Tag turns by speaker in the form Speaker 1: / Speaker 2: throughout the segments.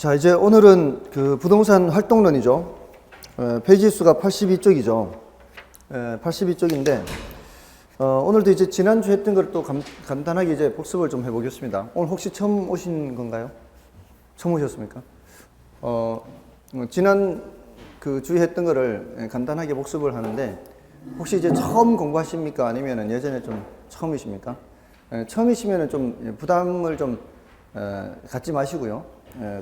Speaker 1: 자, 이제 오늘은 그 부동산 활동론이죠. 페이지 수가 82쪽이죠. 82쪽인데, 오늘도 이제 지난주 했던 걸 또 간단하게 이제 복습을 좀 해보겠습니다. 오늘 혹시 처음 오신 건가요? 처음 오셨습니까? 지난 그 주에 했던 거를 간단하게 복습을 하는데, 혹시 이제 처음 공부하십니까? 아니면 예전에 좀 처음이십니까? 처음이시면 좀 부담을 좀 갖지 마시고요.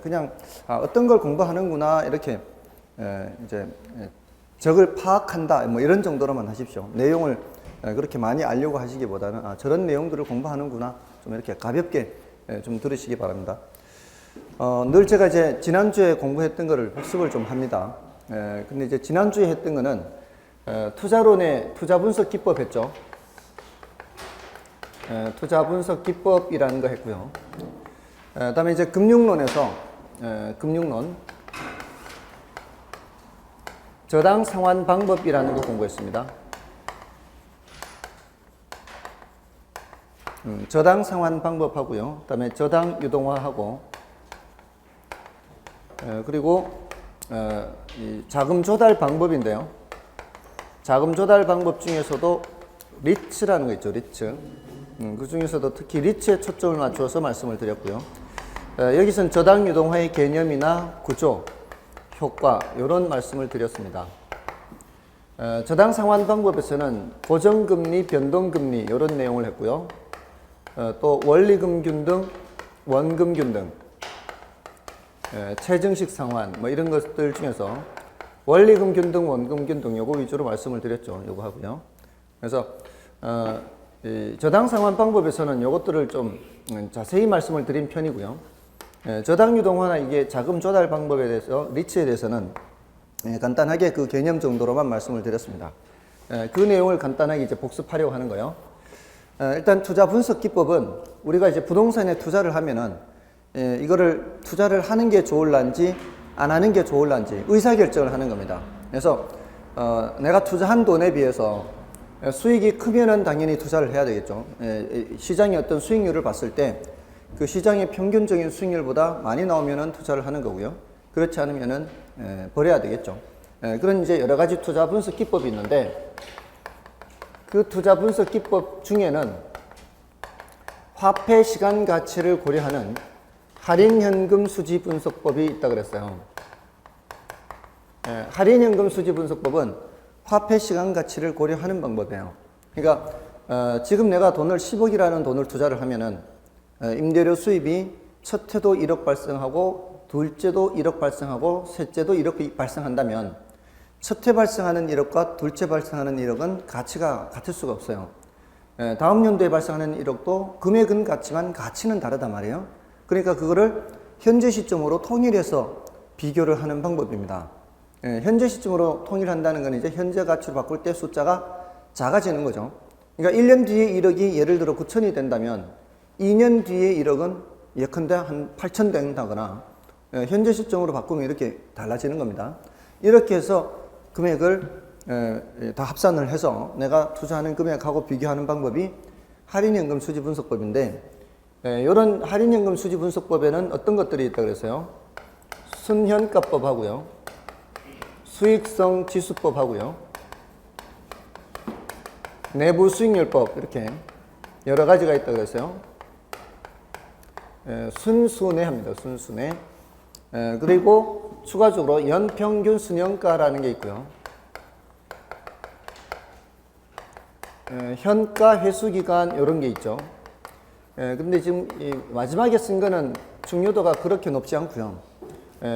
Speaker 1: 그냥 어떤 걸 공부하는구나 이렇게 이제 적을 파악한다 뭐 이런 정도로만 하십시오. 내용을 그렇게 많이 알려고 하시기보다는 저런 내용들을 공부하는구나 좀 이렇게 가볍게 좀 들으시기 바랍니다. 늘 제가 이제 지난주에 공부했던 거를 복습을 좀 합니다. 근데 이제 지난주에 했던 거는 투자론의 투자 분석 기법 했죠. 투자 분석 기법이라는 거 했고요. 다음에 이제 금융론에서 금융론 저당 상환 방법이라는 거 공부했습니다. 저당 상환 방법하고요. 그다음에 저당 유동화하고 그리고 이 자금 조달 방법인데요. 자금 조달 방법 중에서도 리츠라는 거 있죠. 리츠. 그 중에서도 특히 리츠에 초점을 맞춰서 말씀을 드렸고요. 여기서는 저당 유동화의 개념이나 구조, 효과 이런 말씀을 드렸습니다. 저당 상환 방법에서는 고정금리, 변동금리 이런 내용을 했고요. 또 원리금균 등, 원금균 등, 체증식 상환 뭐 이런 것들 중에서 원리금균 등, 원금균 등 요거 위주로 말씀을 드렸죠. 요거 하고요. 그래서 이 저당 상환 방법에서는 요것들을 좀 자세히 말씀을 드린 편이고요. 저당 유동화나 이게 자금 조달 방법에 대해서 리츠에 대해서는 간단하게 그 개념 정도로만 말씀을 드렸습니다. 그 내용을 간단하게 이제 복습하려고 하는 거예요. 일단 투자 분석 기법은 우리가 이제 부동산에 투자를 하면은 이거를 투자를 하는 게 좋을란지 안 하는 게 좋을란지 의사결정을 하는 겁니다. 그래서 내가 투자한 돈에 비해서 수익이 크면은 당연히 투자를 해야 되겠죠. 시장의 어떤 수익률을 봤을 때 그 시장의 평균적인 수익률보다 많이 나오면은 투자를 하는 거고요. 그렇지 않으면은 버려야 되겠죠. 그런 이제 여러 가지 투자 분석 기법이 있는데 그 투자 분석 기법 중에는 화폐 시간 가치를 고려하는 할인현금 수지 분석법이 있다 그랬어요. 할인현금 수지 분석법은 화폐 시간 가치를 고려하는 방법이에요. 그러니까 지금 내가 돈을 10억이라는 돈을 투자를 하면은 임대료 수입이 첫 해도 1억 발생하고 둘째도 1억 발생하고 셋째도 1억 발생한다면 첫 해 발생하는 1억과 둘째 발생하는 1억은 가치가 같을 수가 없어요. 다음 연도에 발생하는 1억도 금액은 같지만 가치는 다르단 말이에요. 그러니까 그거를 현재 시점으로 통일해서 비교를 하는 방법입니다. 현재 시점으로 통일한다는 건 이제 현재 가치로 바꿀 때 숫자가 작아지는 거죠. 그러니까 1년 뒤에 1억이 예를 들어 9천이 된다면 2년 뒤에 1억은 예컨대 한 8천 된다거나 현재 시점으로 바꾸면 이렇게 달라지는 겁니다. 이렇게 해서 금액을 다 합산을 해서 내가 투자하는 금액하고 비교하는 방법이 할인연금 수지 분석법인데 이런 할인연금 수지 분석법에는 어떤 것들이 있다고 그랬어요? 순현가법 하고요. 수익성 지수법 하고요. 내부 수익률법 이렇게 여러 가지가 있다고 그랬어요. 순순회 합니다. 순순회. 그리고 추가적으로 연평균 순현가라는 게 있고요. 현가 회수기간 이런 게 있죠. 근데 지금 이 마지막에 쓴 거는 중요도가 그렇게 높지 않고요.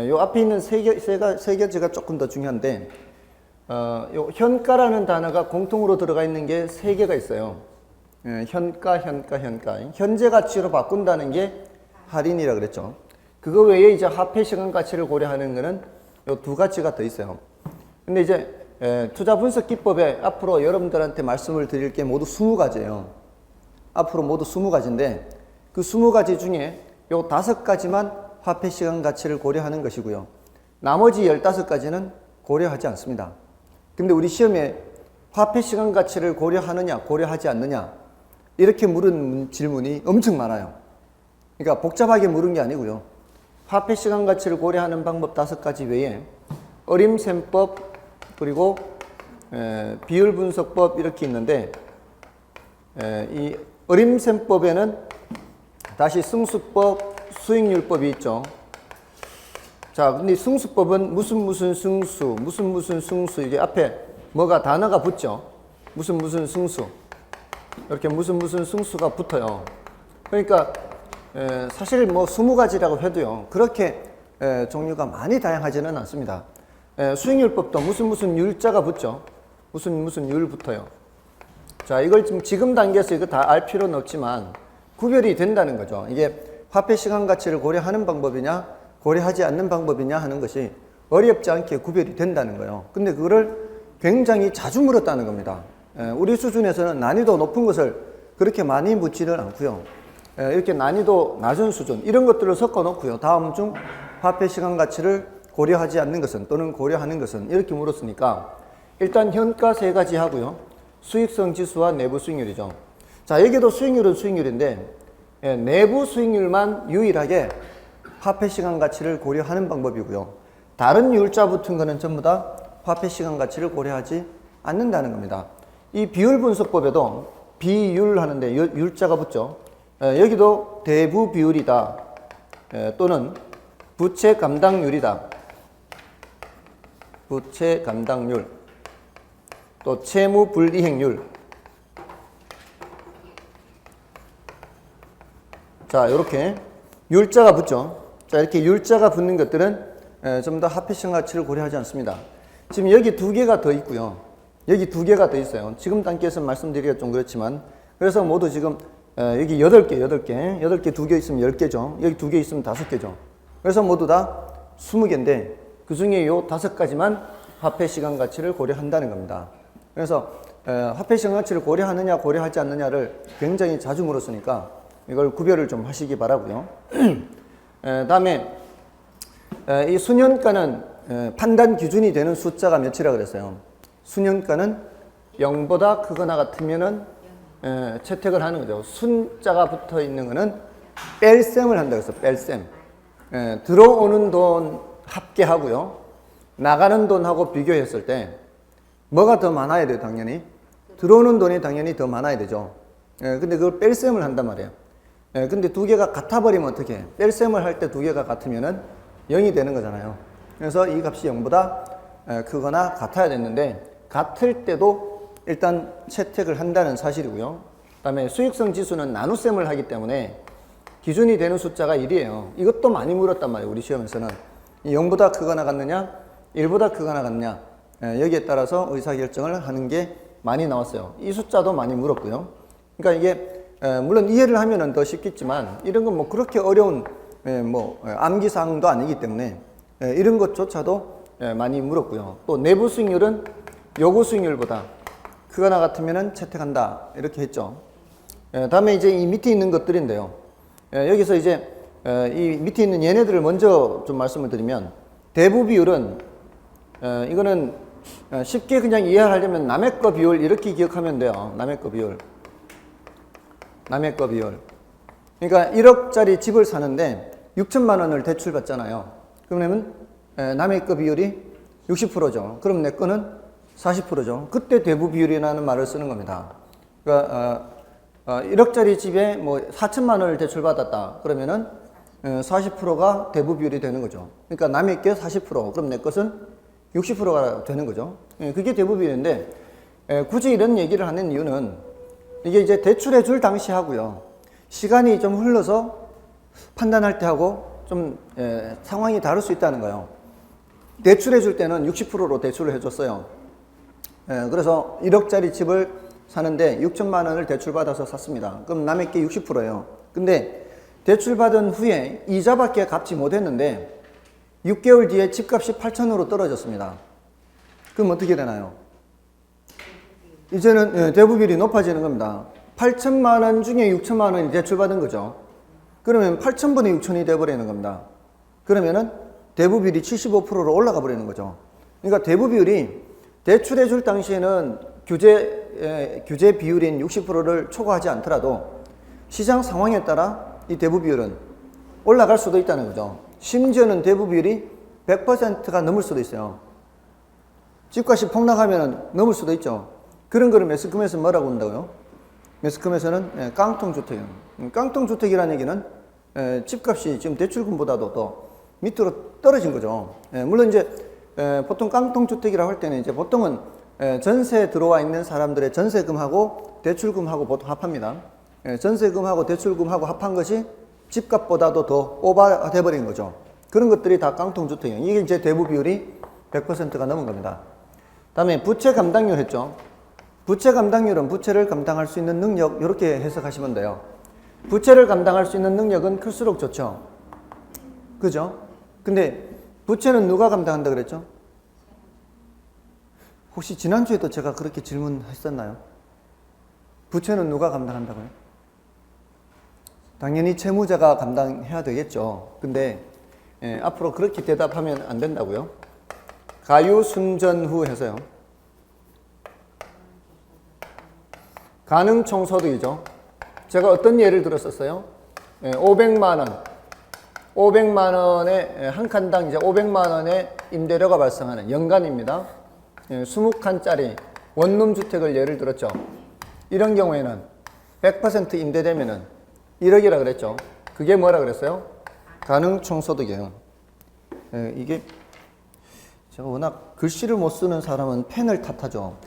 Speaker 1: 요 앞에 있는 세 가지가 조금 더 중요한데 요 현가라는 단어가 공통으로 들어가 있는 게 세 개가 있어요. 현가. 현재 가치로 바꾼다는 게 할인이라 그랬죠. 그거 외에 이제 화폐 시간 가치를 고려하는 거는 요 두 가지가 더 있어요. 근데 이제 투자 분석 기법에 앞으로 여러분들한테 말씀을 드릴 게 모두 20가지예요. 앞으로 모두 20가지인데 그 20가지 중에 요 5가지만 화폐 시간 가치를 고려하는 것이고요. 나머지 15가지는 고려하지 않습니다. 근데 우리 시험에 화폐 시간 가치를 고려하느냐, 고려하지 않느냐 이렇게 물은 질문이 엄청 많아요. 그러니까 복잡하게 물은 게 아니고요. 화폐 시간 가치를 고려하는 방법 5가지 외에 어림셈법 그리고 비율 분석법 이렇게 있는데 이 어림셈법에는 다시 승수법, 수익률법이 있죠. 자, 근데 승수법은 무슨 승수, 무슨 승수 이게 앞에 뭐가 단어가 붙죠. 무슨 승수 이렇게 무슨 승수가 붙어요. 그러니까 사실 뭐 20가지라고 해도요 그렇게 종류가 많이 다양하지는 않습니다. 수익률법도 무슨 율자가 붙죠. 무슨 율 붙어요. 자, 이걸 지금 단계에서 이거 다 알 필요는 없지만 구별이 된다는 거죠. 이게 화폐 시간 가치를 고려하는 방법이냐 고려하지 않는 방법이냐 하는 것이 어렵지 않게 구별이 된다는 거예요. 근데 그거를 굉장히 자주 물었다는 겁니다. 우리 수준에서는 난이도 높은 것을 그렇게 많이 묻지는 않고요. 이렇게 난이도 낮은 수준 이런 것들을 섞어 놓고요. 다음 중 화폐 시간 가치를 고려하지 않는 것은 또는 고려하는 것은 이렇게 물었으니까 일단 현가 3가지 하고요. 수익성 지수와 내부 수익률이죠. 자, 여기도 수익률은 수익률인데 내부 수익률만 유일하게 화폐 시간 가치를 고려하는 방법이고요. 다른 율자 붙은 거는 전부 다 화폐 시간 가치를 고려하지 않는다는 겁니다. 이 비율 분석법에도 비율 하는데 율자가 붙죠. 여기도 대부 비율이다 또는 부채 감당률이다. 부채 감당률 또 채무 불이행률. 자, 이렇게 율자가 붙죠. 자, 이렇게 율자가 붙는 것들은 좀 더 화폐 시간 가치를 고려하지 않습니다. 지금 여기 2개가 더 있고요. 여기 2개가 더 있어요. 지금 단계에서 말씀드리기가 좀 그렇지만 그래서 모두 지금 여기 8개 2개 있으면 10개죠. 여기 2개 있으면 5개죠. 그래서 모두 다 20개인데 그 중에 요 5가지만 화폐 시간 가치를 고려한다는 겁니다. 그래서 화폐 시간 가치를 고려하느냐 고려하지 않느냐를 굉장히 자주 물었으니까 이걸 구별을 좀 하시기 바라고요. 다음에 이 수년가는 판단 기준이 되는 숫자가 몇이라 그랬어요. 수년가는 0보다 크거나 같으면은 채택을 하는 거죠. 순자가 붙어 있는 거는 뺄셈을 한다고 해서 뺄셈. 들어오는 돈 합계하고요. 나가는 돈하고 비교했을 때 뭐가 더 많아야 돼요, 당연히? 들어오는 돈이 당연히 더 많아야 되죠. 근데 그걸 뺄셈을 한단 말이에요. 근데 2개가 같아버리면 어떻게 해? 뺄셈을 할 때 2개가 같으면은 0이 되는 거잖아요. 그래서 이 값이 0보다 크거나 같아야 됐는데 같을 때도 일단 채택을 한다는 사실이고요. 그 다음에 수익성 지수는 나눗셈을 하기 때문에 기준이 되는 숫자가 1이에요. 이것도 많이 물었단 말이에요. 우리 시험에서는 0보다 크거나 같느냐 1보다 크거나 같느냐 여기에 따라서 의사결정을 하는 게 많이 나왔어요. 이 숫자도 많이 물었고요. 그러니까 이게 물론 이해를 하면은 더 쉽겠지만 이런 건 뭐 그렇게 어려운 암기사항도 아니기 때문에 이런 것조차도 많이 물었고요. 또 내부 수익률은 요구 수익률보다 크거나 같으면은 채택한다 이렇게 했죠. 다음에 이제 이 밑에 있는 것들인데요. 여기서 이제 이 밑에 있는 얘네들을 먼저 좀 말씀을 드리면 대부 비율은 이거는 쉽게 그냥 이해하려면 남의 거 비율 이렇게 기억하면 돼요. 남의 거 비율. 그러니까 1억짜리 집을 사는데 6천만 원을 대출 받잖아요. 그러면 남의 거 비율이 60%죠. 그럼 내 거는 40%죠. 그때 대부 비율이라는 말을 쓰는 겁니다. 그러니까 1억짜리 집에 뭐 4천만 원을 대출 받았다. 그러면은 40%가 대부 비율이 되는 거죠. 그러니까 남의 게 40%, 그럼 내 것은 60%가 되는 거죠. 그게 대부 비율인데 굳이 이런 얘기를 하는 이유는 이게 이제 대출해 줄 당시 하고요. 시간이 좀 흘러서 판단할 때 하고 좀 상황이 다를 수 있다는 거예요. 대출해 줄 때는 60%로 대출을 해줬어요. 그래서 1억짜리 집을 사는데 6천만 원을 대출받아서 샀습니다. 그럼 남의 게 60%예요. 근데 대출받은 후에 이자밖에 갚지 못했는데 6개월 뒤에 집값이 8천으로 떨어졌습니다. 그럼 어떻게 되나요? 이제는 대부 비율이 높아지는 겁니다. 8천만 원 중에 6천만 원이 대출받은 거죠. 그러면 8천분의 6천이 돼버리는 겁니다. 그러면은 대부 비율이 75%로 올라가 버리는 거죠. 그러니까 대부 비율이 대출해 줄 당시에는 규제 비율인 60%를 초과하지 않더라도 시장 상황에 따라 이 대부 비율은 올라갈 수도 있다는 거죠. 심지어는 대부 비율이 100%가 넘을 수도 있어요. 집값이 폭락하면 넘을 수도 있죠. 그런 거를 매스컴에서 뭐라고 한다고요? 매스컴에서는 깡통주택이에요. 깡통주택이라는 얘기는 집값이 지금 대출금보다도 더 밑으로 떨어진 거죠. 물론 이제 보통 깡통주택이라고 할 때는 이제 보통은 전세 들어와 있는 사람들의 전세금하고 대출금하고 보통 합합니다. 전세금하고 대출금하고 합한 것이 집값보다도 더 오버돼 버린 거죠. 그런 것들이 다 깡통주택이에요. 이게 이제 대부 비율이 100%가 넘은 겁니다. 다음에 부채 감당률 했죠. 부채 감당률은 부채를 감당할 수 있는 능력, 이렇게 해석하시면 돼요. 부채를 감당할 수 있는 능력은 클수록 좋죠. 그죠? 근데 부채는 누가 감당한다 그랬죠? 혹시 지난주에도 제가 그렇게 질문했었나요? 부채는 누가 감당한다고요? 당연히 채무자가 감당해야 되겠죠. 근데 앞으로 그렇게 대답하면 안 된다고요. 가유순전후 해서요. 가능총소득이죠. 제가 어떤 예를 들었었어요? 500만 원. 500만 원에 한 칸당 이제 500만 원의 임대료가 발생하는 연간입니다. 20칸짜리 원룸 주택을 예를 들었죠. 이런 경우에는 100% 임대되면은 1억이라 그랬죠. 그게 뭐라 그랬어요? 가능총소득이에요. 이게 제가 워낙 글씨를 못 쓰는 사람은 펜을 탓하죠.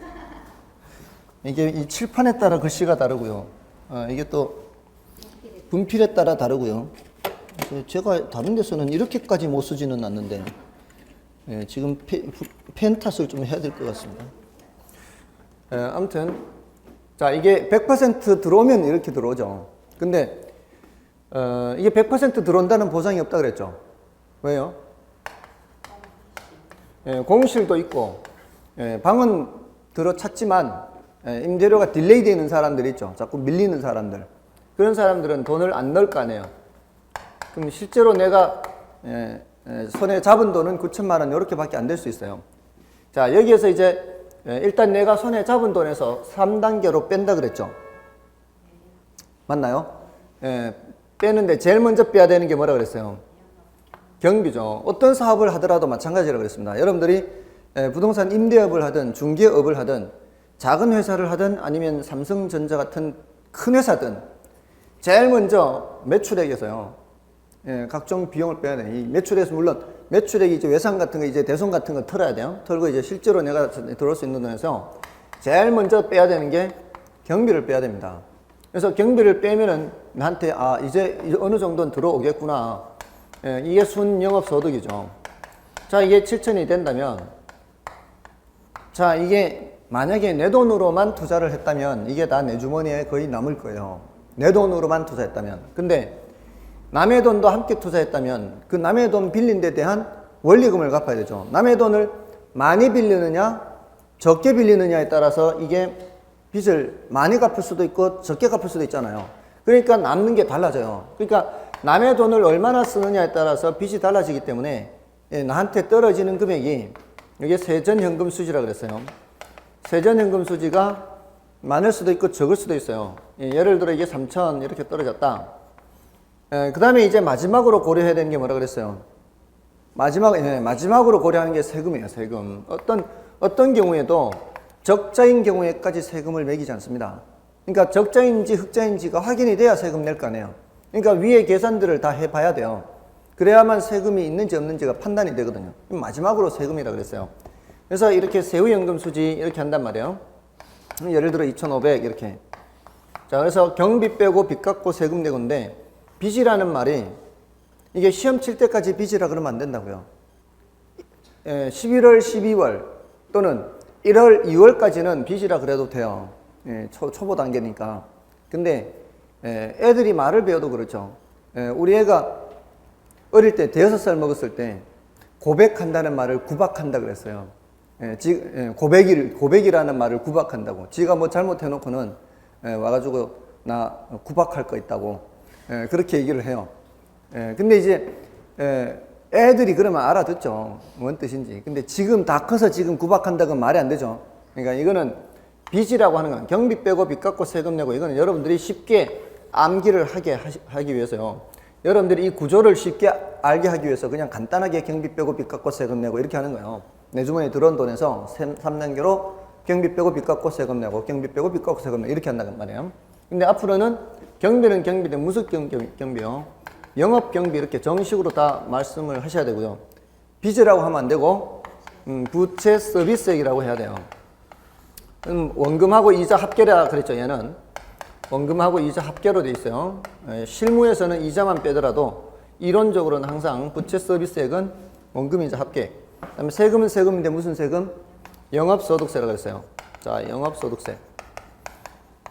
Speaker 1: 이게 이 칠판에 따라 글씨가 다르고요. 이게 또 분필에 따라 다르고요. 제가 다른 데서는 이렇게까지 못 쓰지는 않는데 지금 펜 탓을 좀 해야 될 것 같습니다. 아무튼 자, 이게 100% 들어오면 이렇게 들어오죠. 근데 이게 100% 들어온다는 보장이 없다 그랬죠. 왜요? 공실도 있고 방은 들어찼지만 임대료가 딜레이 되는 사람들이 있죠. 자꾸 밀리는 사람들. 그런 사람들은 돈을 안 넣을 거 아니에요. 그럼 실제로 내가 손에 잡은 돈은 9천만 원 이렇게밖에 안 될 수 있어요. 자, 여기에서 이제 일단 내가 손에 잡은 돈에서 3단계로 뺀다 그랬죠. 맞나요? 빼는데 제일 먼저 빼야 되는 게 뭐라 그랬어요? 경비죠. 어떤 사업을 하더라도 마찬가지라고 그랬습니다. 여러분들이 부동산 임대업을 하든 중개업을 하든 작은 회사를 하든 아니면 삼성전자 같은 큰 회사든 제일 먼저 매출액에서요. 각종 비용을 빼야 돼요. 이 매출액에서 물론 매출액이 이제 외상 같은 거 이제 대손 같은 거 털어야 돼요. 털고 이제 실제로 내가 들어올 수 있는 돈에서 제일 먼저 빼야 되는 게 경비를 빼야 됩니다. 그래서 경비를 빼면은 나한테 이제 어느 정도는 들어오겠구나. 이게 순 영업소득이죠. 자, 이게 7천이 된다면 자, 이게 만약에 내 돈으로만 투자를 했다면 이게 다 내 주머니에 거의 남을 거예요. 내 돈으로만 투자했다면. 근데 남의 돈도 함께 투자했다면 그 남의 돈 빌린 데 대한 원리금을 갚아야 되죠. 남의 돈을 많이 빌리느냐 적게 빌리느냐에 따라서 이게 빚을 많이 갚을 수도 있고 적게 갚을 수도 있잖아요. 그러니까 남는 게 달라져요. 그러니까 남의 돈을 얼마나 쓰느냐에 따라서 빚이 달라지기 때문에 나한테 떨어지는 금액이 이게 세전현금 수지라고 그랬어요. 세전현금 수지가 많을 수도 있고 적을 수도 있어요. 예를 들어 이게 3천 이렇게 떨어졌다. 그 다음에 이제 마지막으로 고려해야 되는 게 뭐라 그랬어요? 마지막으로 고려하는 게 세금이에요. 세금. 어떤 경우에도 적자인 경우에까지 세금을 매기지 않습니다. 그러니까 적자인지 흑자인지가 확인이 돼야 세금 낼 거 아니에요. 그러니까 위에 계산들을 다 해봐야 돼요. 그래야만 세금이 있는지 없는지가 판단이 되거든요. 마지막으로 세금이라 그랬어요. 그래서 이렇게 세후연금 수지 이렇게 한단 말이에요. 예를 들어 2,500 이렇게. 자, 그래서 경비 빼고 빚 갚고 세금 내고인데 빚이라는 말이 이게 시험 칠 때까지 빚이라 그러면 안 된다고요. 11월, 12월 또는 1월, 2월까지는 빚이라 그래도 돼요. 초보 단계니까. 근데 애들이 말을 배워도 그렇죠. 우리 애가 어릴 때 5살 먹었을 때 고백한다는 말을 구박한다 그랬어요. 고백이라는 말을 구박한다고. 지가 뭐 잘못해놓고는 와가지고 나 구박할 거 있다고 그렇게 얘기를 해요. 근데 이제 애들이 그러면 알아듣죠. 뭔 뜻인지. 근데 지금 다 커서 지금 구박한다고는 말이 안 되죠. 그러니까 이거는 빚이라고 하는 건 경비 빼고 빚 갚고 세금 내고 이거는 여러분들이 쉽게 암기를 하기 위해서요. 여러분들이 이 구조를 쉽게 알게 하기 위해서 그냥 간단하게 경비 빼고 빚 갚고 세금 내고 이렇게 하는 거예요. 내 주머니에 들어온 돈에서 3단계로 경비 빼고 빚 갚고 세금 내고 경비 빼고 빚 갚고 세금 내고 이렇게 한다는 말이에요. 근데 앞으로는 경비는 경비인데 무슨 경비요? 영업 경비 이렇게 정식으로 다 말씀을 하셔야 되고요. 빚이라고 하면 안 되고 부채 서비스액이라고 해야 돼요. 원금하고 이자 합계라 그랬죠. 얘는 원금하고 이자 합계로 돼 있어요. 실무에서는 이자만 빼더라도 이론적으로는 항상 부채 서비스액은 원금 이자 합계. 그다음에 세금은 세금인데 무슨 세금? 영업소득세라고 했어요. 자, 영업소득세.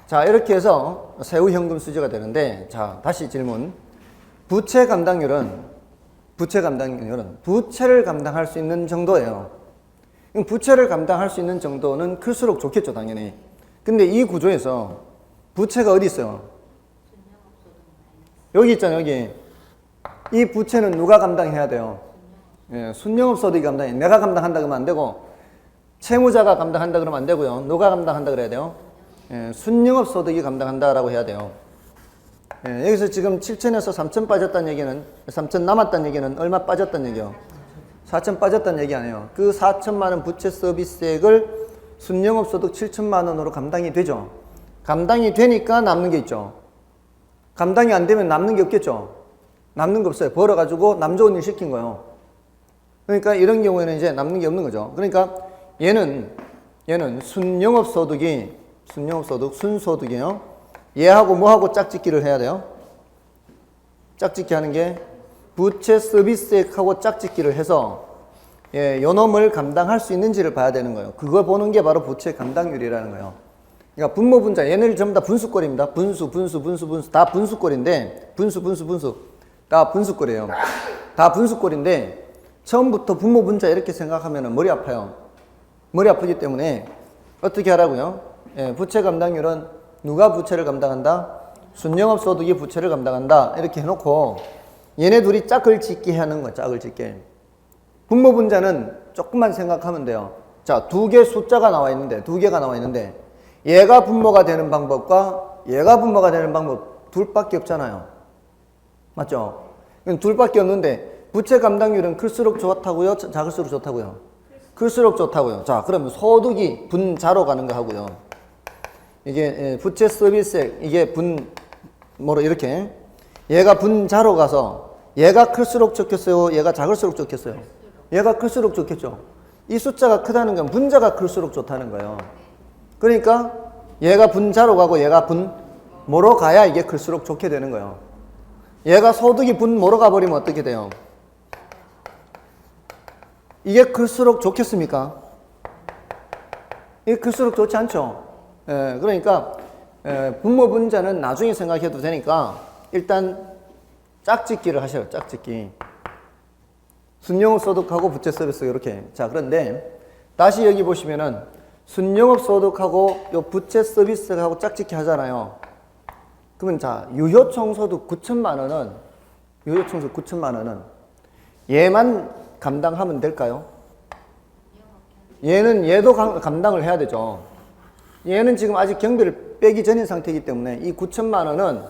Speaker 1: 자, 이렇게 해서 세후 현금 수지가 되는데, 자, 다시 질문. 부채 감당률은 부채를 감당할 수 있는 정도예요. 부채를 감당할 수 있는 정도는 클수록 좋겠죠, 당연히. 근데 이 구조에서 부채가 어디 있어요? 여기 있잖아요, 여기. 이 부채는 누가 감당해야 돼요? 예, 순영업소득이 감당해. 내가 감당한다 그러면 안 되고, 채무자가 감당한다 그러면 안 되고요. 누가 감당한다 그래야 돼요? 예, 순영업소득이 감당한다라고 해야 돼요. 예, 여기서 지금 7천에서 3천 빠졌다는 얘기는, 3천 남았다는 얘기는 얼마 빠졌다는 얘기요? 4천 빠졌다는 얘기 아니에요. 그 4천만 원 부채 서비스액을 순영업소득 7천만 원으로 감당이 되죠. 감당이 되니까 남는 게 있죠. 감당이 안 되면 남는 게 없겠죠. 남는 거 없어요. 벌어가지고 남 좋은 일 시킨 거예요. 그러니까 이런 경우에는 이제 남는 게 없는 거죠. 그러니까 얘는 순소득이에요. 얘하고 뭐하고 짝짓기를 해야 돼요? 짝짓기 하는 게 부채 서비스액하고 짝짓기를 해서 예, 요 놈을 감당할 수 있는지를 봐야 되는 거예요. 그걸 보는 게 바로 부채 감당률이라는 거예요. 그러니까 분모 분자 얘네를 전부 다 분수꼴입니다. 분수 다 분수꼴인데 분수 다 분수꼴이에요. 다 분수꼴인데 처음부터 분모 분자 이렇게 생각하면 머리 아파요. 머리 아프기 때문에 어떻게 하라고요? 예, 부채 감당률은 누가 부채를 감당한다? 순영업소득이 부채를 감당한다. 이렇게 해놓고 얘네 둘이 짝을 짓게 하는 거야. 짝을 짓게. 분모 분자는 조금만 생각하면 돼요. 자, 두 개 숫자가 나와 있는데, 두 개가 나와 있는데 얘가 분모가 되는 방법과 얘가 분모가 되는 방법 둘밖에 없잖아요. 맞죠? 둘밖에 없는데 부채 감당률은 클수록 좋다고요? 작을수록 좋다고요? 클수록 좋다고요. 자, 그러면 소득이 분자로 가는 거 하고요. 이게 부채 서비스액 이게 분모로 이렇게 얘가 분자로 가서 얘가 클수록 좋겠어요? 얘가 작을수록 좋겠어요? 얘가 클수록 좋겠죠. 이 숫자가 크다는 건 분자가 클수록 좋다는 거예요. 그러니까 얘가 분자로 가고 얘가 분모로 가야 이게 클수록 좋게 되는 거예요. 얘가 소득이 분모로 가버리면 어떻게 돼요? 이게 클수록 좋겠습니까? 이게 클수록 좋지 않죠. 예, 그러니까 분모 분자는 나중에 생각해도 되니까 일단 짝짓기를 하셔요. 짝짓기. 순영업소득하고 부채 서비스 이렇게. 자, 그런데 다시 여기 보시면은 순영업소득하고 요 부채 서비스하고 짝짓기 하잖아요. 그러면 자, 유효총소득 9천만 원은 유효총소득 9천만 원은 얘만 감당하면 될까요? 얘도 감당을 해야 되죠. 얘는 지금 아직 경비를 빼기 전인 상태이기 때문에 이 9천만 원은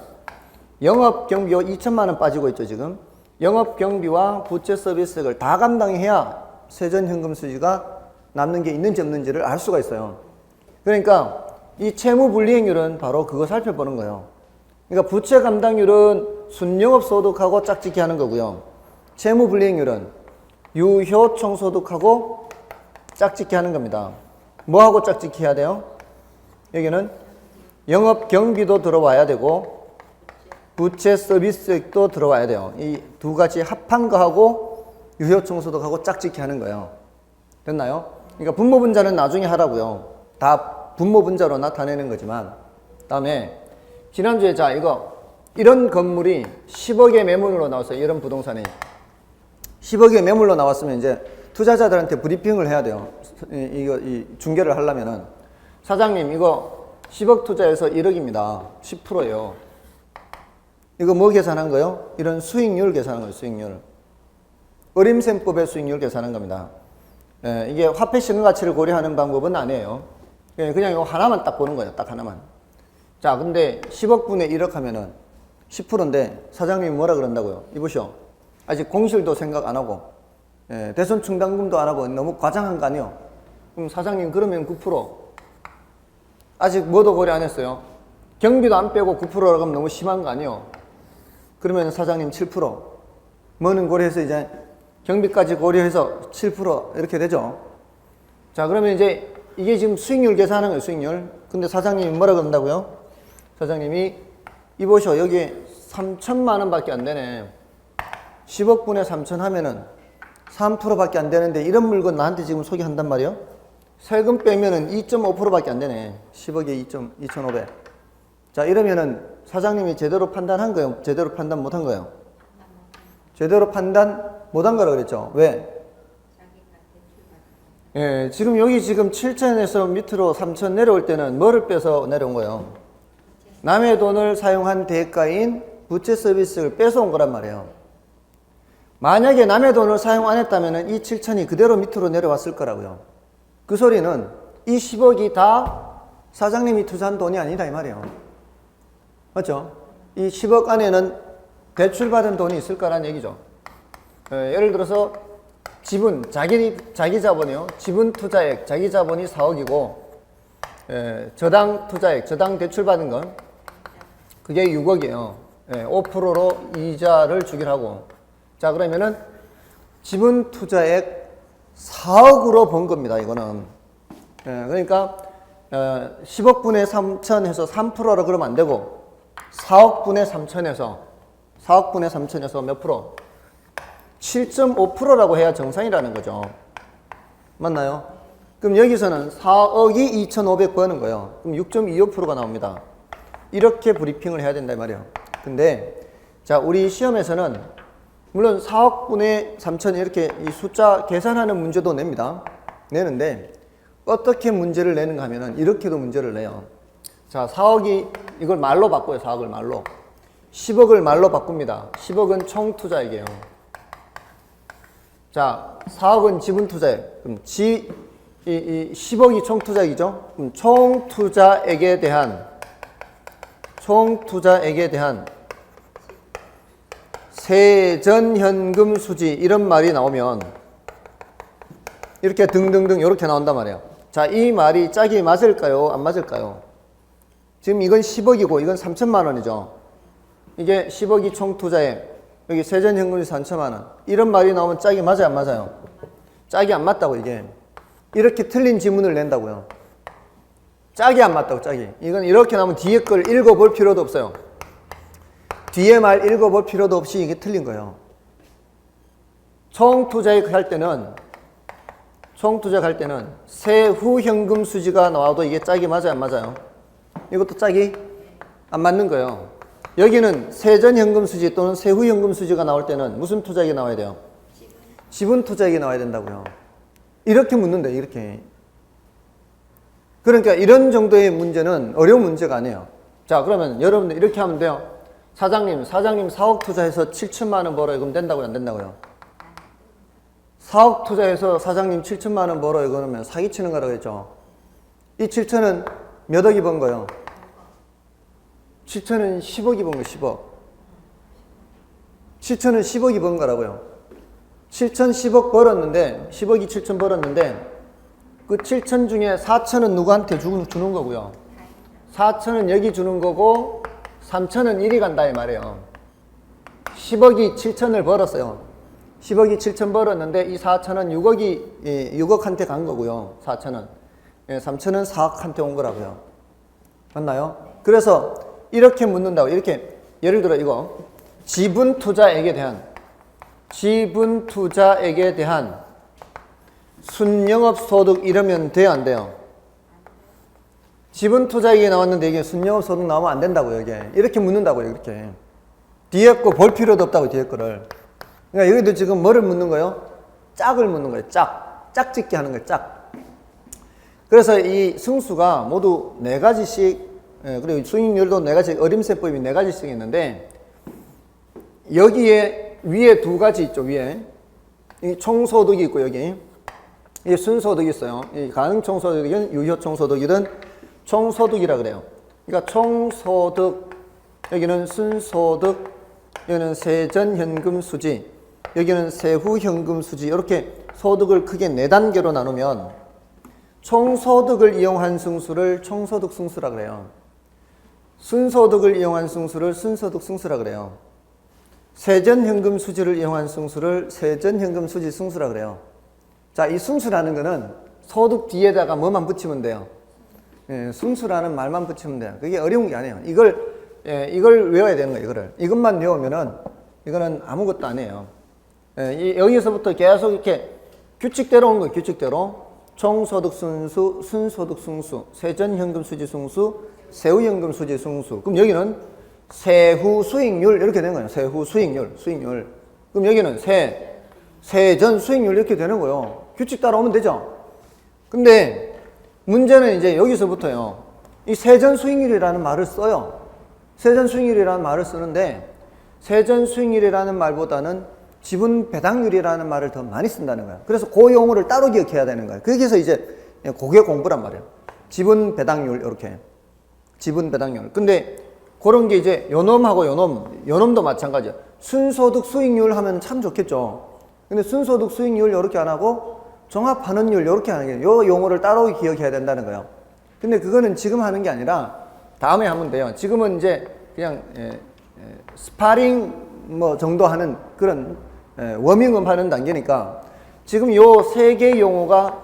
Speaker 1: 영업경비요 2천만 원 빠지고 있죠. 지금 영업경비와 부채 서비스를 다 감당해야 세전현금 수지가 남는 게 있는지 없는지를 알 수가 있어요. 그러니까 이 채무불이행률은 바로 그거 살펴보는 거예요. 그러니까 부채 감당률은 순영업소득하고 짝짓기 하는 거고요. 채무불이행률은 유효총소득하고 짝짓기 하는 겁니다. 뭐하고 짝짓기 해야 돼요? 여기는 영업경비도 들어와야 되고 부채 서비스액도 들어와야 돼요. 이 두 가지 합한 거하고 유효총소득하고 짝짓기 하는 거예요. 됐나요? 그러니까 분모분자는 나중에 하라고요. 다 분모분자로 나타내는 거지만 다음에 지난주에 자 이런 건물이 10억의 매물로 나왔어요. 이런 부동산이 10억의 매물로 나왔으면 이제 투자자들한테 브리핑을 해야 돼요. 이 중개를 하려면은 사장님 이거 10억 투자해서 1억입니다. 10%예요. 이거 뭐 계산한 거요? 이런 수익률 계산한 거예요. 수익률. 어림셈법의 수익률 계산한 겁니다. 예, 이게 화폐 시간 가치를 고려하는 방법은 아니에요. 그냥 이거 하나만 딱 보는 거예요. 딱 하나만. 자, 근데 10억 분의 1억 하면은 10%인데 사장님이 뭐라 그런다고요? 이보시오. 아직 공실도 생각 안 하고 대손 충당금도 안 하고 너무 과장한 거 아니에요? 그럼 사장님 그러면 9%. 아직 뭐도 고려 안 했어요. 경비도 안 빼고 9%라고 하면 너무 심한 거 아니에요? 그러면 사장님 7%. 뭐는 고려해서 이제 경비까지 고려해서 7% 이렇게 되죠. 자, 그러면 이제 이게 지금 수익률 계산하는 거예요, 수익률. 근데 사장님이 뭐라 그런다고요? 사장님이 이보시오. 여기 3천만 원밖에 안 되네. 10억분의 3천 하면은 3%밖에 안 되는데 이런 물건 나한테 지금 소개한단 말이에요? 세금 빼면은 2.5%밖에 안 되네. 10억에 2,500. 자, 이러면은 사장님이 제대로 판단한 거예요? 제대로 판단 못한 거예요? 제대로 판단 못한 거라 그랬죠. 왜? 예, 지금 여기 지금 7천에서 밑으로 3천 내려올 때는 뭐를 빼서 내려온 거예요? 남의 돈을 사용한 대가인 부채 서비스를 뺏어온 거란 말이에요. 만약에 남의 돈을 사용 안 했다면 이 7천이 그대로 밑으로 내려왔을 거라고요. 그 소리는 이 10억이 다 사장님이 투자한 돈이 아니다 이 말이에요. 맞죠? 이 10억 안에는 대출받은 돈이 있을 거란 얘기죠. 예를 들어서 지분, 자기 자본이요. 지분 투자액, 자기 자본이 4억이고 저당 투자액, 저당 대출받은 건 그게 6억이에요. 5%로 이자를 주기로 하고. 자, 그러면은 지분 투자액 4억으로 번 겁니다. 이거는. 그러니까 10억분의 3천 해서 3%라 그러면 안 되고 4억분의 3천에서 몇 프로? 7.5%라고 해야 정상이라는 거죠. 맞나요? 그럼 여기서는 4억이 2,500 버는 거예요. 그럼 6.25%가 나옵니다. 이렇게 브리핑을 해야 된다 이 말이에요. 근데 자, 우리 시험에서는 물론 4억분의 3천 이렇게 이 숫자 계산하는 문제도 냅니다. 내는데 어떻게 문제를 내는가 하면은 이렇게도 문제를 내요. 자, 4억이 이걸 말로 바꿔요. 4억을 말로. 10억을 말로 바꿉니다. 10억은 총 투자액이에요. 자, 4억은 지분 투자액. 그럼 10억이 총 투자액이죠. 그럼 총 투자액에 대한 세전현금 수지 이런 말이 나오면 이렇게 등등등 이렇게 나온단 말이에요. 자, 이 말이 짝이 맞을까요? 안 맞을까요? 지금 이건 10억이고 이건 3천만 원이죠. 이게 10억이 총 투자액, 여기 세전현금이 3천만 원. 이런 말이 나오면 짝이 맞아요, 안 맞아요? 짝이 안 맞다고 이게. 이렇게 틀린 지문을 낸다고요. 짝이 안 맞다고, 짝이. 이건 이렇게 나오면 뒤에 걸 읽어볼 필요도 없어요. 뒤에 말 읽어볼 필요도 없이 이게 틀린 거예요. 총 투자액 할 때는 세후 현금 수지가 나와도 이게 짝이 맞아요, 안 맞아요? 이것도 짝이 안 맞는 거예요. 여기는 세전 현금 수지 또는 세후 현금 수지가 나올 때는 무슨 투자액이 나와야 돼요? 지분 투자액이 나와야 된다고요. 이렇게 묻는데 이렇게. 그러니까 이런 정도의 문제는 어려운 문제가 아니에요. 자, 그러면 여러분들 이렇게 하면 돼요. 사장님 4억 투자해서 7천만 원 벌어요. 그럼 된다고요, 안 된다고요? 4억 투자해서 사장님 7천만 원 벌어요. 그러면 사기치는 거라고 했죠. 이 7천은 몇 억이 번 거예요? 7천은 10억이 번 거예요, 10억. 7천은 10억이 번 거라고요. 7천 10억 벌었는데, 10억이 7천 벌었는데, 그 7천 중에 4천은 누구한테 주는 거고요. 4천은 여기 주는 거고, 3천은 이리 간다, 이 말이에요. 10억이 7천을 벌었어요. 10억이 7천 벌었는데, 이 4천은 6억한테 간 거고요. 4천은. 3천은 4억한테 온 거라고요. 맞나요? 그래서, 이렇게 묻는다고. 이렇게 예를 들어 이거 지분 투자액에 대한 순영업소득 이러면 돼요, 안 돼요? 지분 투자액이 나왔는데 이게 순영업소득 나오면 안 된다고요. 이게 이렇게 묻는다고요. 이렇게 뒤에 거 볼 필요도 없다고, 뒤에 거를. 그러니까 여기도 지금 뭐를 묻는 거예요? 짝을 묻는 거예요. 짝짓기 하는 거예요. 짝. 그래서 이 승수가 모두 4가지씩, 그리고 수익률도 4가지, 어림세법이 4가지씩 있는데, 여기에 위에 2가지 있죠, 위에. 이 총소득이 있고, 여기. 이 순소득이 있어요. 이 가능총소득이든 유효총소득이든 총소득이라 그래요. 그러니까 총소득 여기는 순소득, 여기는 세전현금수지, 여기는 세후현금수지. 이렇게 소득을 크게 4단계로 나누면 총소득을 이용한 승수를 총소득 승수라 그래요. 순소득을 이용한 승수를 순소득 승수라 그래요. 세전현금수지를 이용한 승수를 세전현금수지 승수라 그래요. 자, 이 승수라는 거는 소득 뒤에다가 뭐만 붙이면 돼요. 예, 승수라는 말만 붙이면 돼요. 그게 어려운 게 아니에요. 이걸 외워야 되는 거예요. 이것만 외우면은 이거는 아무것도 아니에요. 예, 여기서부터 계속 이렇게 규칙대로 온 거예요. 규칙대로. 총소득 순수, 순소득 승수, 세전현금수지 승수, 세후현금수지 승수. 그럼 여기는 세후 수익률 이렇게 되는 거예요. 세후 수익률. 그럼 여기는 세전 수익률 이렇게 되는 거예요. 규칙 따라오면 되죠. 근데 문제는 이제 여기서부터요. 이 세전 수익률이라는 말을 써요. 세전 수익률이라는 말을 쓰는데 세전 수익률이라는 말보다는 지분 배당률이라는 말을 더 많이 쓴다는 거예요. 그래서 그 용어를 따로 기억해야 되는 거예요. 거기서 이제 그게 공부란 말이에요. 지분 배당률 이렇게. 지분 배당률. 근데 그런 게 이제 요놈하고 요놈도 마찬가지예요. 순소득 수익률 하면 참 좋겠죠. 근데 순소득 수익률 이렇게 안 하고 종합환원율 이렇게 하는 게 요 용어를 따로 기억해야 된다는 거예요. 근데 그거는 지금 하는 게 아니라 다음에 하면 돼요. 지금은 이제 그냥 스파링 뭐 정도 하는 그런 워밍업 하는 단계니까 지금 요 3개의 용어가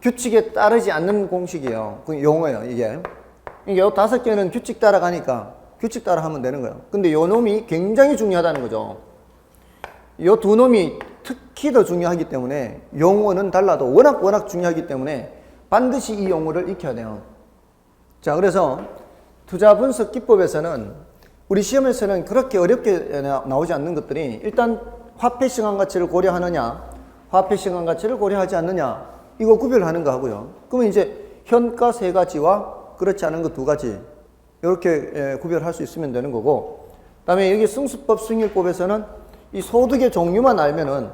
Speaker 1: 규칙에 따르지 않는 공식이에요. 그 용어예요, 이게. 이게 요 5개는 규칙 따라가니까 규칙 따라 하면 되는 거예요. 근데 요 놈이 굉장히 중요하다는 거죠. 요 2놈이 특히 더 중요하기 때문에 용어는 달라도 워낙 중요하기 때문에 반드시 이 용어를 익혀야 돼요. 자, 그래서 투자 분석 기법에서는 우리 시험에서는 그렇게 어렵게 나오지 않는 것들이 일단 화폐 시간 가치를 고려하느냐, 화폐 시간 가치를 고려하지 않느냐, 이거 구별하는 거 하고요. 그러면 이제 현가 3가지와 그렇지 않은 거 2가지 이렇게 구별할 수 있으면 되는 거고, 그다음에 여기 승수법 수익률법에서는 이 소득의 종류만 알면은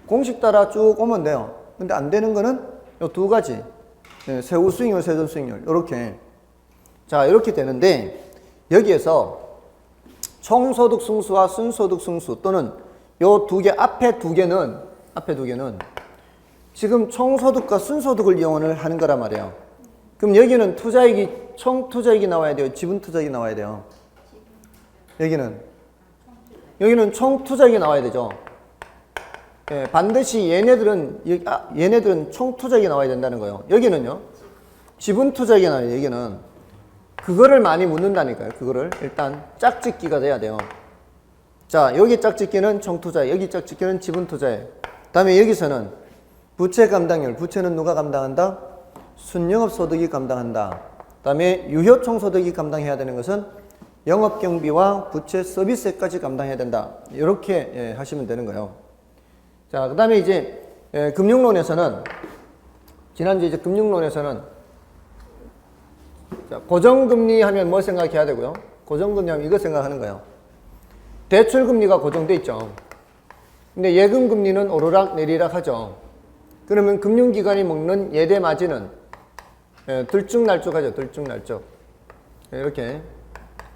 Speaker 1: 공식 따라 쭉 오면 돼요. 근데 안 되는 거는 요 2가지, 세후 수익률, 세전 수익률 이렇게. 자, 이렇게 되는데 여기에서 총소득 승수와 순소득 승수 또는 요 2개 앞에 두 개는 지금 총소득과 순소득을 이용을 하는 거란 말이에요. 그럼 여기는 투자액이 총투자액이 나와야 돼요. 지분투자액이 나와야 돼요. 여기는 총투자액이 나와야 되죠. 예, 반드시 얘네들은 총투자액이 나와야 된다는 거예요. 여기는요. 지분투자액이 나와요. 여기는. 그거를 많이 묻는다니까요. 그거를 일단 짝짓기가 돼야 돼요. 자, 여기 짝짓기는 총투자액, 여기 짝짓기는 지분투자액. 그다음에 여기서는 부채 감당률, 부채는 누가 감당한다? 순영업소득이 감당한다. 그다음에 유효총소득이 감당해야 되는 것은 영업경비와 부채 서비스까지 감당해야 된다. 이렇게 하시면 되는 거예요. 자, 그다음에 이제 금융론에서는 지난주 이제 금융론에서는 자, 고정금리 하면 뭐 생각해야 되고요? 고정금리 하면 이거 생각하는 거예요. 대출금리가 고정돼 있죠. 근데 예금금리는 오르락 내리락 하죠. 그러면 금융기관이 먹는 예대 마진은 들쭉날쭉 하죠. 들쭉날쭉. 이렇게.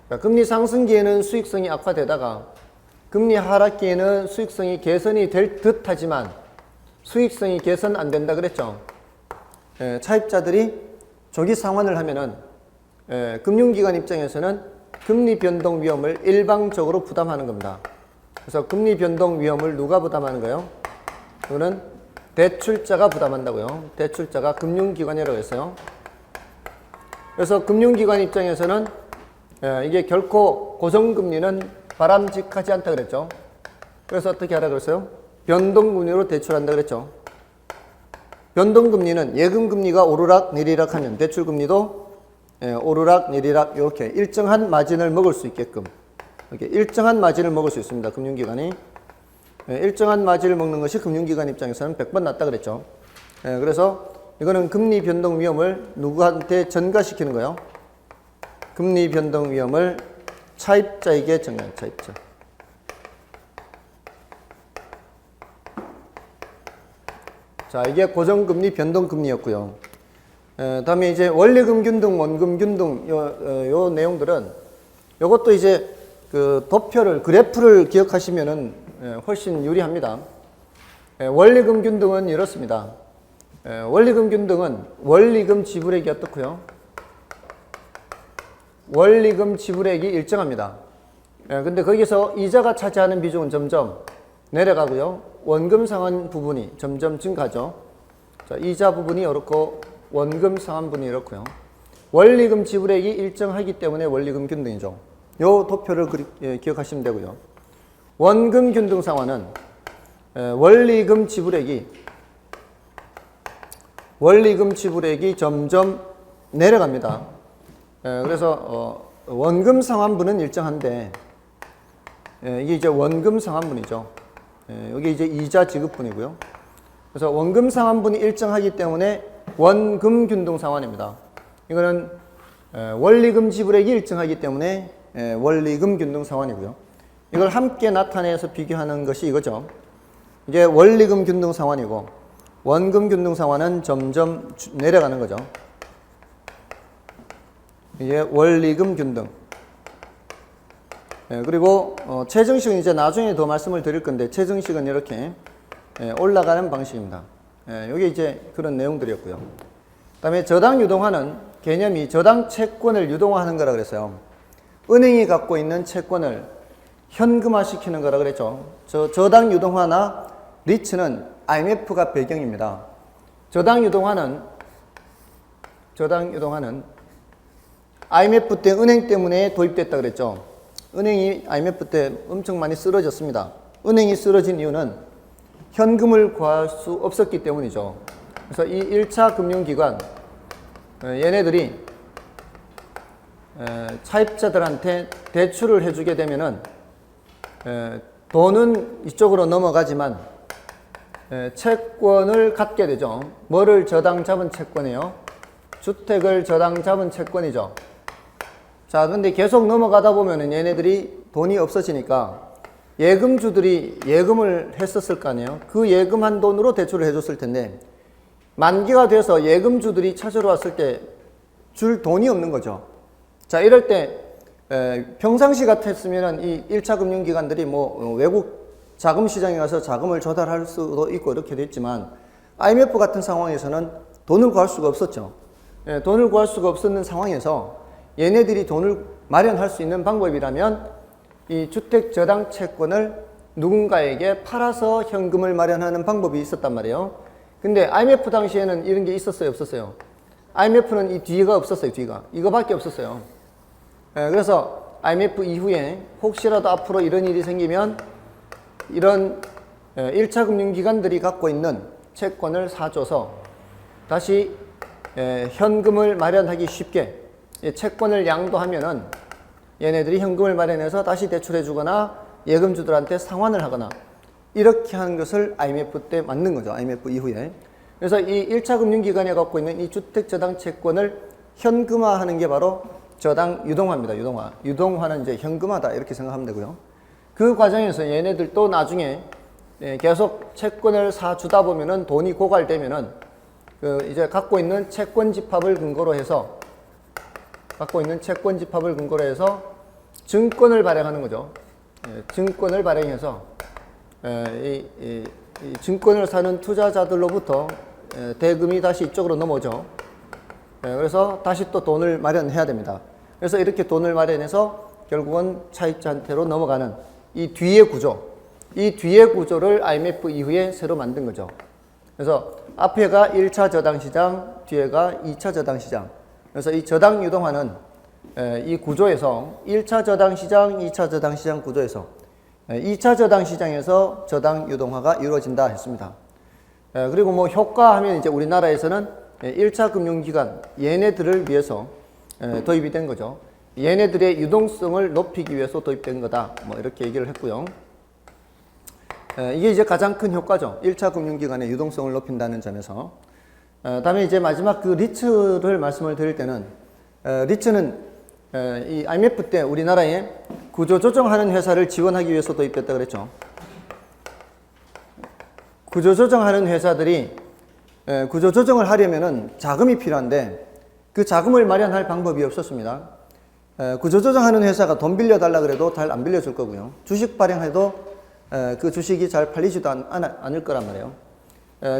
Speaker 1: 자, 금리 상승기에는 수익성이 악화되다가 금리 하락기에는 수익성이 개선이 될 듯 하지만 수익성이 개선 안 된다 그랬죠. 차입자들이 조기 상환을 하면은 금융기관 입장에서는 금리 변동 위험을 일방적으로 부담하는 겁니다. 그래서 금리 변동 위험을 누가 부담하는 거예요? 이거는 대출자가 부담한다고요. 대출자가 금융기관이라고 했어요. 그래서 금융기관 입장에서는 이게 결코 고정금리는 바람직하지 않다 그랬죠. 그래서 어떻게 하라 그랬어요? 변동금리로 대출한다 그랬죠. 변동금리는 예금금리가 오르락 내리락 하면 대출금리도 오르락 내리락 이렇게 일정한 마진을 먹을 수 있게끔 이렇게 일정한 마진을 먹을 수 있습니다. 금융기관이. 일정한 마진을 먹는 것이 금융기관 입장에서는 100번 낫다 그랬죠. 그래서 이거는 금리 변동 위험을 누구한테 전가시키는 거예요? 금리 변동 위험을 차입자에게 전가해요. 차입자. 자, 이게 고정금리 변동금리였고요. 다음에 이제 원리금 균등, 원금 균등 요 내용들은 이것도 이제 그 도표를, 그래프를 기억하시면은 훨씬 유리합니다. 원리금 균등은 이렇습니다. 원리금 균등은 원리금 지불액이 어떻고요? 원리금 지불액이 일정합니다. 근데 거기서 이자가 차지하는 비중은 점점 내려가고요. 원금 상환 부분이 점점 증가하죠. 자, 이자 부분이 이렇고 원금 상환 부분이 이렇고요. 원리금 지불액이 일정하기 때문에 원리금 균등이죠. 요 도표를 기억하시면 되고요. 원금 균등 상환은 원리금 지불액이 점점 내려갑니다. 그래서 원금 상환분은 일정한데 이게 이제 원금 상환분이죠. 여기 이제 이자 지급분이고요. 그래서 원금 상환분이 일정하기 때문에 원금 균등 상환입니다. 이거는 원리금 지불액이 일정하기 때문에 원리금 균등 상환이고요. 이걸 함께 나타내서 비교하는 것이 이거죠. 이게 원리금 균등 상환이고 원금 균등 상환은 점점 내려가는 거죠. 이게 원리금 균등. 그리고 최정식은 이제 나중에 더 말씀을 드릴 건데 최정식은 이렇게 올라가는 방식입니다. 이게 이제 그런 내용들이었고요. 그다음에 저당 유동화는 개념이 저당 채권을 유동화하는 거라 그랬어요. 은행이 갖고 있는 채권을 현금화시키는 거라 그랬죠. 저당 유동화나 리츠는 IMF가 배경입니다. 저당 유동화는 IMF 때 은행 때문에 도입됐다 그랬죠. 은행이 IMF 때 엄청 많이 쓰러졌습니다. 은행이 쓰러진 이유는 현금을 구할 수 없었기 때문이죠. 그래서 이 1차 금융기관 얘네들이 차입자들한테 대출을 해주게 되면은 돈은 이쪽으로 넘어가지만 채권을 갖게 되죠. 뭐를 저당 잡은 채권이에요? 주택을 저당 잡은 채권이죠. 자, 근데 계속 넘어가다 보면은 얘네들이 돈이 없어지니까 예금주들이 예금을 했었을 거 아니에요? 그 예금한 돈으로 대출을 해줬을 텐데 만기가 돼서 예금주들이 찾으러 왔을 때 줄 돈이 없는 거죠. 자, 이럴 때 평상시 같았으면 이 1차 금융기관들이 뭐 외국 자금시장에 가서 자금을 조달할 수도 있고 이렇게 됐지만 IMF 같은 상황에서는 돈을 구할 수가 없었죠. 돈을 구할 수가 없었는 상황에서 얘네들이 돈을 마련할 수 있는 방법이라면 이 주택 저당 채권을 누군가에게 팔아서 현금을 마련하는 방법이 있었단 말이에요. 근데 IMF 당시에는 이런 게 있었어요, 없었어요? IMF는 이 뒤가 없었어요, 뒤가. 이거밖에 없었어요. 그래서 IMF 이후에 혹시라도 앞으로 이런 일이 생기면 이런 1차 금융기관들이 갖고 있는 채권을 사줘서 다시 현금을 마련하기 쉽게 채권을 양도하면은 얘네들이 현금을 마련해서 다시 대출해 주거나 예금주들한테 상환을 하거나 이렇게 하는 것을 IMF 때 만든 거죠. IMF 이후에. 그래서 이 1차 금융기관이 갖고 있는 이 주택저당 채권을 현금화하는 게 바로 저당 유동화입니다. 유동화. 유동화는 이제 현금화다 이렇게 생각하면 되고요. 그 과정에서 얘네들도 나중에 계속 채권을 사주다 보면은 돈이 고갈되면은 이제 갖고 있는 채권 집합을 근거로 해서 증권을 발행하는 거죠. 증권을 발행해서 이 증권을 사는 투자자들로부터 대금이 다시 이쪽으로 넘어오죠. 그래서 다시 또 돈을 마련해야 됩니다. 그래서 이렇게 돈을 마련해서 결국은 차입자한테로 넘어가는 이 뒤의 구조를 IMF 이후에 새로 만든 거죠. 그래서 앞에가 1차 저당시장, 뒤에가 2차 저당시장. 그래서 이 저당 유동화는 이 구조에서 1차 저당시장, 2차 저당시장 구조에서 2차 저당시장에서 저당 유동화가 이루어진다 했습니다. 그리고 뭐 효과하면 이제 우리나라에서는 1차 금융기관 얘네들을 위해서 도입이 된 거죠. 얘네들의 유동성을 높이기 위해서 도입된 거다. 뭐 이렇게 얘기를 했고요. 이게 이제 가장 큰 효과죠. 1차 금융기관의 유동성을 높인다는 점에서. 다음에 이제 마지막 그 리츠를 말씀을 드릴 때는 리츠는 이 IMF 때 우리나라에 구조조정하는 회사를 지원하기 위해서 도입됐다 그랬죠. 구조조정하는 회사들이 구조조정을 하려면은 자금이 필요한데 그 자금을 마련할 방법이 없었습니다. 구조조정하는 회사가 돈 빌려달라 그래도 잘 안 빌려줄 거고요. 주식 발행해도 그 주식이 잘 팔리지도 않을 거란 말이에요.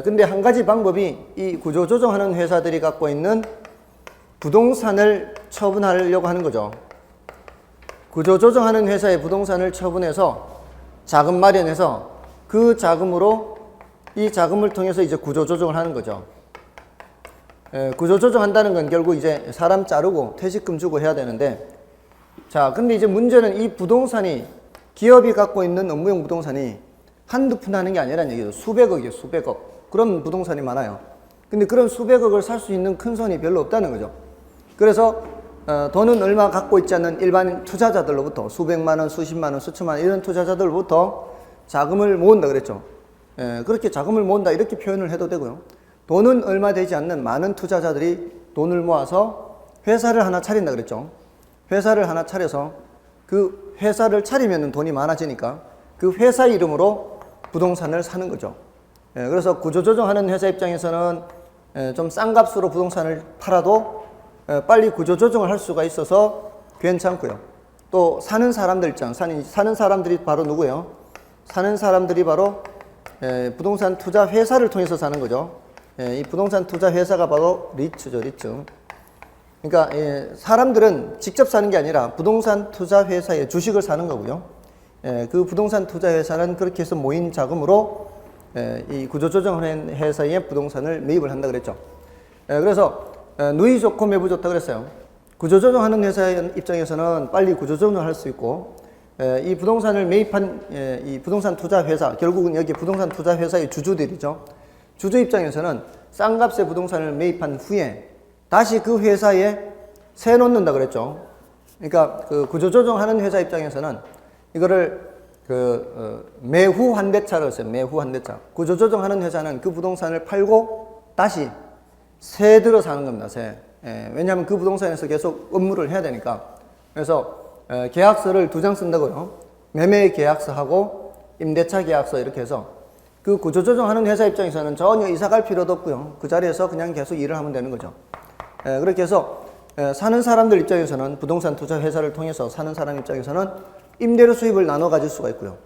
Speaker 1: 근데 한 가지 방법이 이 구조조정하는 회사들이 갖고 있는 부동산을 처분하려고 하는 거죠. 구조조정하는 회사의 부동산을 처분해서 자금 마련해서 그 자금으로 이 자금을 통해서 이제 구조조정을 하는 거죠. 구조조정한다는 건 결국 이제 사람 자르고 퇴직금 주고 해야 되는데, 자, 근데 이제 문제는 이 부동산이 기업이 갖고 있는 업무용 부동산이 한두 푼 하는 게 아니라는 얘기죠. 수백억이에요, 수백억. 그런 부동산이 많아요. 근데 그런 수백억을 살 수 있는 큰 손이 별로 없다는 거죠. 그래서 돈은 얼마 갖고 있지 않는 일반 투자자들로부터 수백만 원, 수십만 원, 수천만 원 이런 투자자들로부터 자금을 모은다 그랬죠. 그렇게 자금을 모은다 이렇게 표현을 해도 되고요. 돈은 얼마 되지 않는 많은 투자자들이 돈을 모아서 회사를 하나 차린다 그랬죠. 회사를 하나 차려서 그 회사를 차리면 돈이 많아지니까 그 회사 이름으로 부동산을 사는 거죠. 그래서 구조조정하는 회사 입장에서는 좀 싼 값으로 부동산을 팔아도 빨리 구조조정을 할 수가 있어서 괜찮고요. 또 사는 사람들 있잖아요. 사는 사람들이 바로 누구예요? 사는 사람들이 바로 부동산 투자 회사를 통해서 사는 거죠. 이 부동산 투자 회사가 바로 리츠죠, 리츠. 그러니까 사람들은 직접 사는 게 아니라 부동산 투자 회사의 주식을 사는 거고요. 그 부동산 투자 회사는 그렇게 해서 모인 자금으로 이 구조조정하는 회사의 부동산을 매입을 한다 그랬죠. 그래서 누이 좋고 매부 좋다 그랬어요. 구조조정하는 회사의 입장에서는 빨리 구조조정을 할 수 있고, 이 부동산을 매입한 이 부동산 투자 회사, 결국은 여기 부동산 투자 회사의 주주들이죠. 주주 입장에서는 싼 값의 부동산을 매입한 후에 다시 그 회사에 세 놓는다 그랬죠. 그러니까 그 구조조정하는 회사 입장에서는 이거를 매후 환대차를 써요. 매후 환대차. 구조조정하는 회사는 그 부동산을 팔고 다시 새 들어 사는 겁니다. 새. 왜냐하면 그 부동산에서 계속 업무를 해야 되니까. 그래서 계약서를 2장 쓴다고요. 매매 계약서하고 임대차 계약서 이렇게 해서 그 구조조정하는 회사 입장에서는 전혀 이사 갈 필요도 없고요. 그 자리에서 그냥 계속 일을 하면 되는 거죠. 그렇게 해서 사는 사람들 입장에서는 부동산 투자 회사를 통해서 사는 사람 입장에서는 임대료 수입을 나눠 가질 수가 있고요.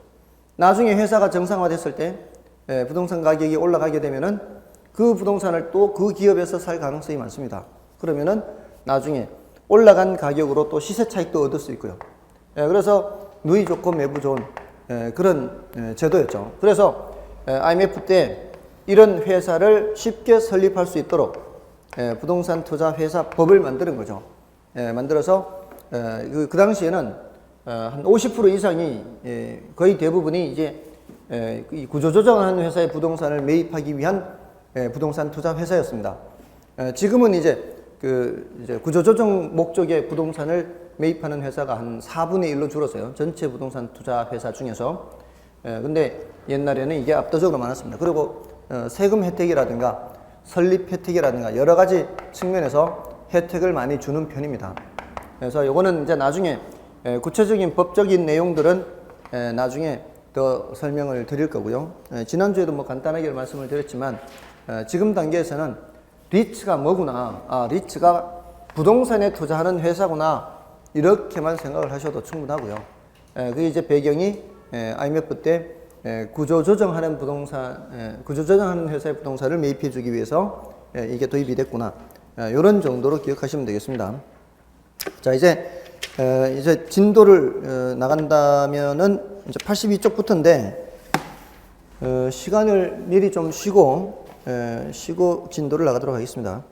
Speaker 1: 나중에 회사가 정상화됐을 때 부동산 가격이 올라가게 되면은 그 부동산을 또 그 기업에서 살 가능성이 많습니다. 그러면은 나중에 올라간 가격으로 또 시세 차익도 얻을 수 있고요. 그래서 누이 좋고 매부 좋은 그런 제도였죠. 그래서 IMF 때 이런 회사를 쉽게 설립할 수 있도록 부동산 투자 회사 법을 만드는 거죠. 만들어서 그 당시에는 한 50% 이상이 거의 대부분이 이제 이 구조조정하는 회사의 부동산을 매입하기 위한 부동산 투자 회사였습니다. 지금은 이제 이제 구조조정 목적의 부동산을 매입하는 회사가 한 4분의 1로 줄었어요. 전체 부동산 투자 회사 중에서. 근데 옛날에는 이게 압도적으로 많았습니다. 그리고 세금 혜택이라든가 설립 혜택이라든가 여러 가지 측면에서 혜택을 많이 주는 편입니다. 그래서 요거는 이제 나중에 구체적인 법적인 내용들은 나중에 더 설명을 드릴 거고요. 지난주에도 뭐 간단하게 말씀을 드렸지만 지금 단계에서는 리츠가 뭐구나, 리츠가 부동산에 투자하는 회사구나 이렇게만 생각을 하셔도 충분하고요. 그게 이제 배경이 IMF 때 구조조정하는 구조조정하는 회사의 부동산을 매입해 주기 위해서 이게 도입이 됐구나. 이런 정도로 기억하시면 되겠습니다. 자, 이제 진도를 나간다면은 이제 82쪽부터인데, 시간을 미리 좀 쉬고 진도를 나가도록 하겠습니다.